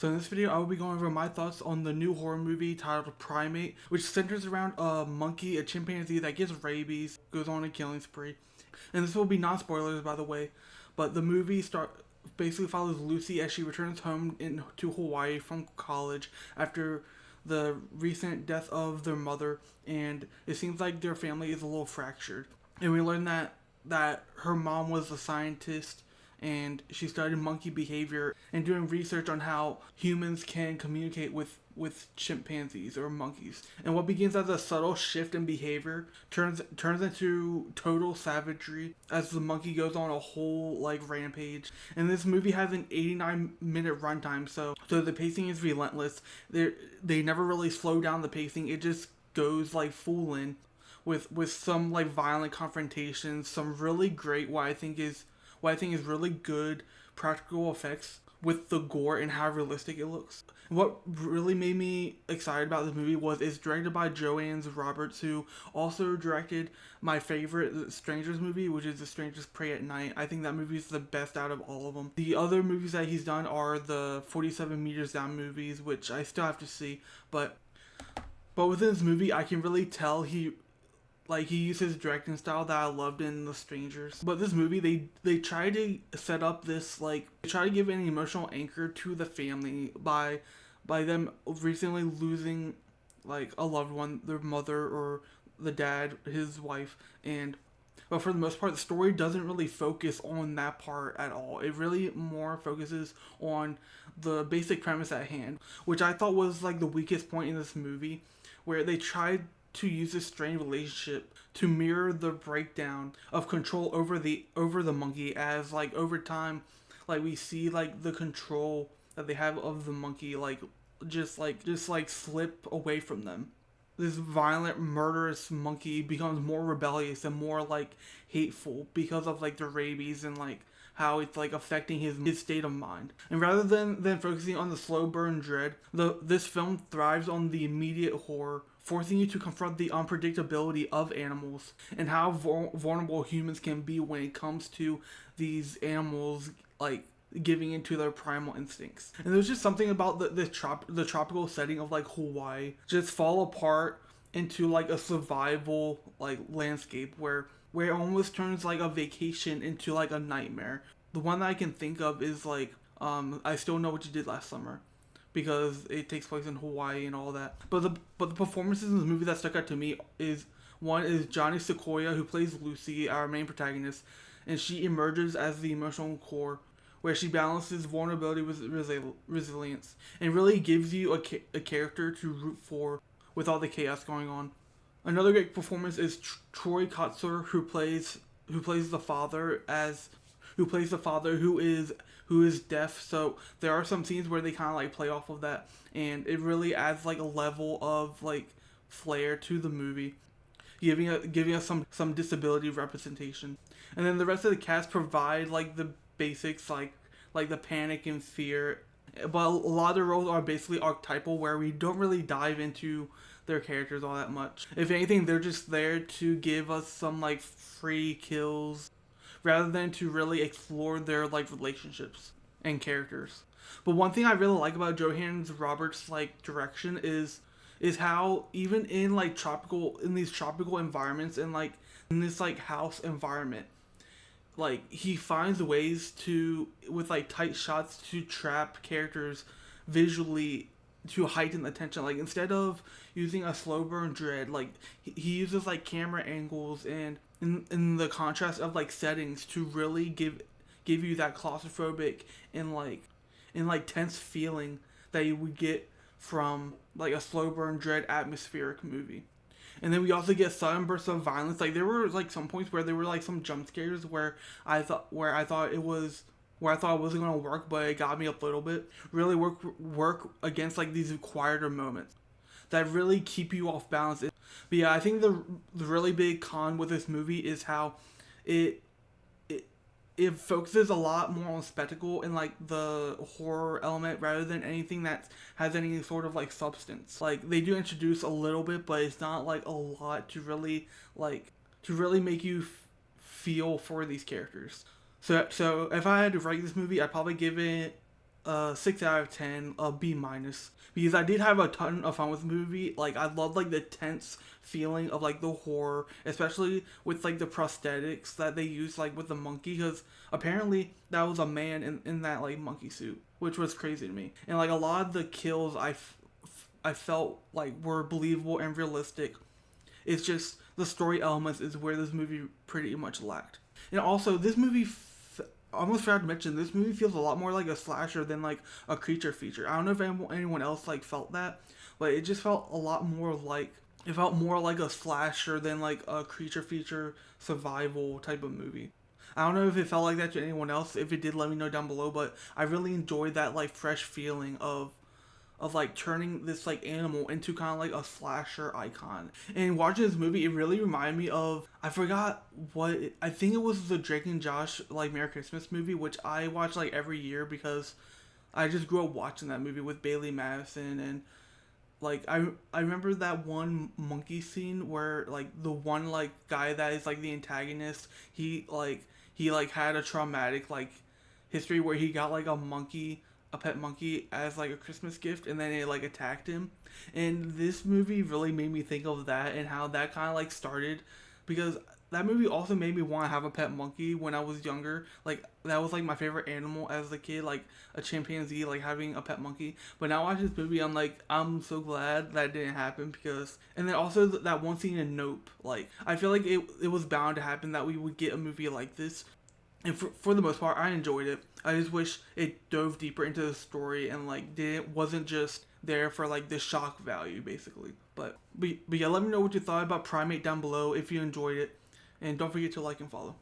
So in this video, I will be going over my thoughts on the new horror movie titled Primate, which centers around a monkey, a chimpanzee that gets rabies, goes on a killing spree. And this will be non-spoilers, by the way, but the movie basically follows Lucy as she returns home to Hawaii from college after the recent death of their mother, and it seems like their family is a little fractured. And we learn that her mom was a scientist and she studied monkey behavior and doing research on how humans can communicate with chimpanzees or monkeys. And what begins as a subtle shift in behavior turns into total savagery as the monkey goes on a whole rampage. And this movie has an 89-minute runtime, so the pacing is relentless. They never really slow down the pacing. It just goes full in with some violent confrontations, some really great what I think is really good practical effects with the gore and how realistic it looks. What really made me excited about this movie was it's directed by Joanne Roberts, who also directed my favorite Strangers movie, which is The Strangers Prey at Night. I think that movie is the best out of all of them. The other movies that he's done are the 47 Meters Down movies, which I still have to see, but within this movie, I can really tell he used his directing style that I loved in The Strangers. But this movie, they try to set up this, they try to give an emotional anchor to the family by them recently losing, a loved one, their mother or the dad, his wife, but for the most part, the story doesn't really focus on that part at all. It really more focuses on the basic premise at hand, which I thought was, the weakest point in this movie, where they tried to use this strained relationship to mirror the breakdown of control over the monkey, as over time we see the control that they have of the monkey just slip away from them. This violent, murderous monkey becomes more rebellious and more hateful because of the rabies and how it's affecting his state of mind. And rather than focusing on the slow burn dread, this film thrives on the immediate horror, forcing you to confront the unpredictability of animals and how vulnerable humans can be when it comes to these animals giving into their primal instincts. And there's just something about the tropical setting of Hawaii just fall apart into a survival landscape where it almost turns a vacation into a nightmare. The one that I can think of is I Still Know What You Did Last Summer, because it takes place in Hawaii and all that. But the performances in this movie that stuck out to me is Johnny Sequoia, who plays Lucy, our main protagonist, and she emerges as the emotional core, where she balances vulnerability with resilience and really gives you a character to root for with all the chaos going on. Another great performance is Troy Kotsur, who plays the father who is deaf. So there are some scenes where they kind of play off of that, and it really adds a level of flair to the movie, giving us some disability representation. And then the rest of the cast provide the basics like the panic and fear, but a lot of the roles are basically archetypal, where we don't really dive into their characters all that much. If anything, they're just there to give us some free kills rather than to really explore their relationships and characters. But one thing I really like about Johannes Roberts' direction is how even in these tropical environments and in this house environment, he finds ways to, with tight shots, to trap characters visually to heighten the tension. Instead of using a slow burn dread, he uses camera angles and in the contrast of settings to really give you that claustrophobic and tense feeling that you would get from a slow burn dread atmospheric movie. And then we also get sudden bursts of violence. There were some points where there were some jump scares where I thought it wasn't gonna work, but it got me a little bit. Really work against these quieter moments that really keep you off balance. But yeah, I think the really big con with this movie is how it focuses a lot more on spectacle and the horror element rather than anything that has any sort of substance. They do introduce a little bit, but it's not a lot to really make you feel for these characters. So if I had to rate this movie, I'd probably give it 6 out of 10, B minus, because I did have a ton of fun with the movie. Like I love like the tense feeling of like the horror, especially with like the prosthetics that they used like with the monkey, because apparently that was a man in that like monkey suit, which was crazy to me. And like a lot of the kills I felt like were believable and realistic. It's just the story elements is where this movie pretty much lacked. And also, this movie, I almost forgot to mention, this movie feels a lot more like a slasher than like a creature feature. I don't know if anyone else like felt that, but it just felt a lot more like, it felt more like a slasher than like a creature feature survival type of movie. I don't know if it felt like that to anyone else. If it did, let me know down below. But I really enjoyed that like fresh feeling of like turning this like animal into kind of like a slasher icon. And watching this movie, it really reminded me of, I forgot what I think it was the Drake and Josh like Merry Christmas movie, which I watch like every year because I just grew up watching that movie with Bailey Madison. And like I remember that one monkey scene where like the one like guy that is like the antagonist, he had a traumatic like history where he got like a pet monkey as like a Christmas gift, and then it like attacked him. And this movie really made me think of that and how that kind of like started, because that movie also made me want to have a pet monkey when I was younger. Like that was like my favorite animal as a kid, like a chimpanzee, like having a pet monkey. But now watching this movie, I'm like, I'm so glad that didn't happen, because. And then also that one scene in Nope, like I feel like it was bound to happen that we would get a movie like this. And for the most part, I enjoyed it. I just wish it dove deeper into the story and like wasn't just there for like the shock value, basically. But yeah, let me know what you thought about Primate down below if you enjoyed it, and don't forget to like and follow.